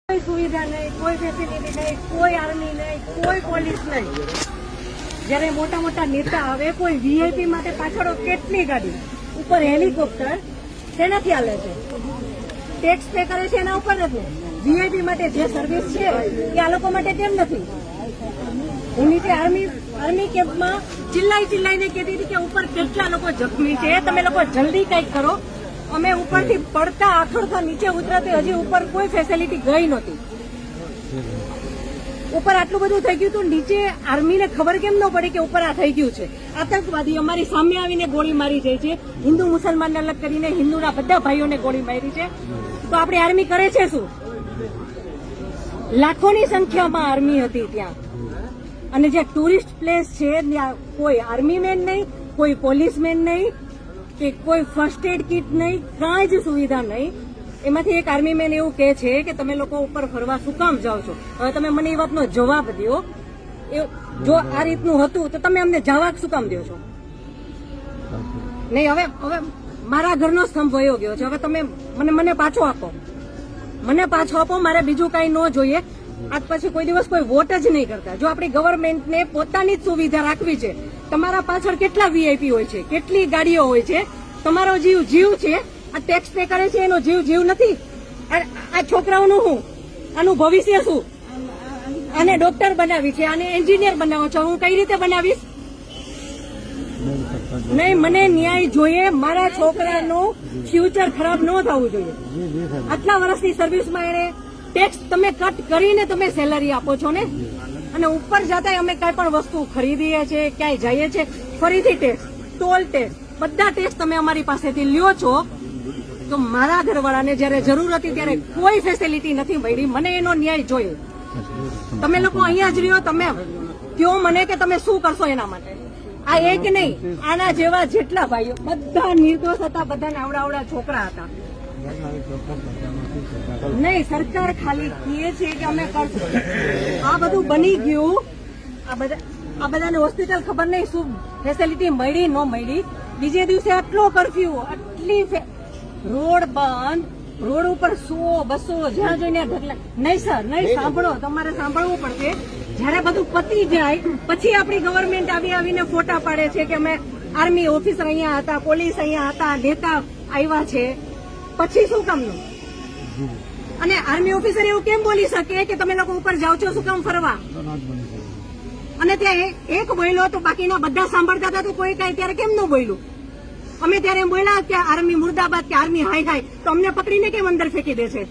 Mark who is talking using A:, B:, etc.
A: कोई सुविधा नहीं, कोई फैसिलिटी नहीं, कोई आर्मी नहीं, कोई પોલીસ નહીં। જ્યારે મોટા મોટા નેતા આવે કોઈ વીઆઈપી માટે પાછળ કેટલી ગાડી ઉપર હેલિકોપ્ટર તેનાથી હાલે છે, ટેક્સ પે કરે છે એના ઉપર નથી। વીઆઈપી માટે જે સર્વિસ છે એ આ લોકો માટે કેમ નથી? હું નીચે આર્મી કેમ્પમાં ચિલ્લાઈને કહેતી હતી કે ઉપર કેટલા લોકો જખમી છે, તમે લોકો જલ્દી કંઈક કરો। અમે ઉપરથી પડતા આખડતા નીચે ઉતરતી હજી ઉપર કોઈ ફેસિલિટી ગઈ નહોતી। ઉપર આટલું બધું થઈ ગયું હતું, નીચે આર્મીને ખબર કેમ ન પડી કે ઉપર આ થઈ ગયું છે? આતંકવાદી અમારી સામે આવીને ગોળી મારી જાય છે, હિન્દુ મુસલમાનને અલગ કરીને હિન્દુના બધા ભાઈઓને ગોળી મારી છે। તો આપણી આર્મી કરે છે શું? લાખોની સંખ્યામાં આર્મી હતી ત્યાં, અને જે ટુરિસ્ટ પ્લેસ છે ત્યાં કોઈ આર્મી મેન નહીં, કોઈ પોલીસમેન નહીં કે કોઈ ફર્સ્ટ એડ કિટ નહીં, કાંઈ જ સુવિધા નહીં। એમાંથી એક આર્મી મેન એવું કહે છે કે તમે લોકો ઉપર ફરવા શું કામ જાઓ છો? હવે તમે મને એ વાતનો જવાબ દો, જો આ રીતનું હતું તો તમે અમને જવાબ શું કામ દો છો? નહીં, હવે મારા ઘરનો સ્તંભ વયો ગયો છે, હવે તમે મને પાછો આપો, મારે બીજું કઈ ન જોઈએ। આજ પછી કોઈ દિવસ કોઈ વોટ જ નહીં કરતા। જો આપણી ગવર્મેન્ટને પોતાની જ સુવિધા રાખવી છે, તમારા પાછળ કેટલા વીઆઈપી હોય છે, કેટલી ગાડીઓ હોય છે, તમારો જીવ છે, આ ટેક્સ પે કરે છે એનો જીવ નથી? આ છોકરાઓનું શું, આનું ભવિષ્ય શું? આને ડોક્ટર બનાવી છે, આને એન્જિનિયર બનાવો છો, હું કઈ રીતે બનાવીશ? નહીં, મને ન્યાય જોઈએ, મારા છોકરાનું ફ્યુચર ખરાબ ન થવું જોઈએ। આટલા વર્ષની સર્વિસમાં એને ટેક્સ તમે કટ કરીને તમે સેલરી આપો છો ને, અને ઉપર જતા અમે કઈ પણ વસ્તુ ખરીદીએ છીએ, ક્યાંય જઈએ છીએ, ફરીથી ટેક્સ, ટોલ ટેક્સ, બધા ટેક્સ તમે અમારી પાસેથી લ્યો છો। તો મારા ઘરવાળાને જયારે જરૂર હતી ત્યારે કોઈ ફેસિલિટી નથી મળી, મને એનો ન્યાય જોઈએ। તમે લોકો અહીંયા જ રહ્યો, તમે કહો મને કે તમે શું કરશો એના માટે। આ એક નહીં, આના જેવા જેટલા ભાઈઓ બધા નિર્દોષ હતા, બધાને આવડા છોકરા હતા। નહીં, સરકાર ખાલી કહે છે કે અમે કરશું, આ બધું બની ગયું, આ બધાને હોસ્પિટલ ખબર નહીં શું ફેસિલિટી મળી ન મળી। બીજે દિવસે આટલો કરફ્યુ, આટલી રોડ બંધ, રોડ ઉપર 100-200 જ્યાં જોઈને ઢગલા। નહીં સર, નહીં, સાંભળો, તમારે સાંભળવું પડશે। જયારે બધું પતી જાય પછી આપણી ગવર્મેન્ટ આવીને ફોટા પાડે છે કે અમે આર્મી ઓફિસર અહીંયા હતા, પોલીસ અહીંયા હતા, નેતા આવ્યા છે, પછી શું કામનું? અને આર્મી ઓફિસર એવું કેમ બોલી શકે કે તમે લોકો ઉપર જાઓ છો શું કામ ફરવા? અને ત્યાં એક બોલ્યો તો બાકીના બધા સાંભળતા હતા, તો કોઈ કઈ ત્યારે કેમ ન બોલ્યું? અમે ત્યારે એમ બોલ્યા કે આર્મી મુર્દાબાદ કે આર્મી હાય હાય, તો અમને પકડીને કેમ અંદર ફેંકી દે છે?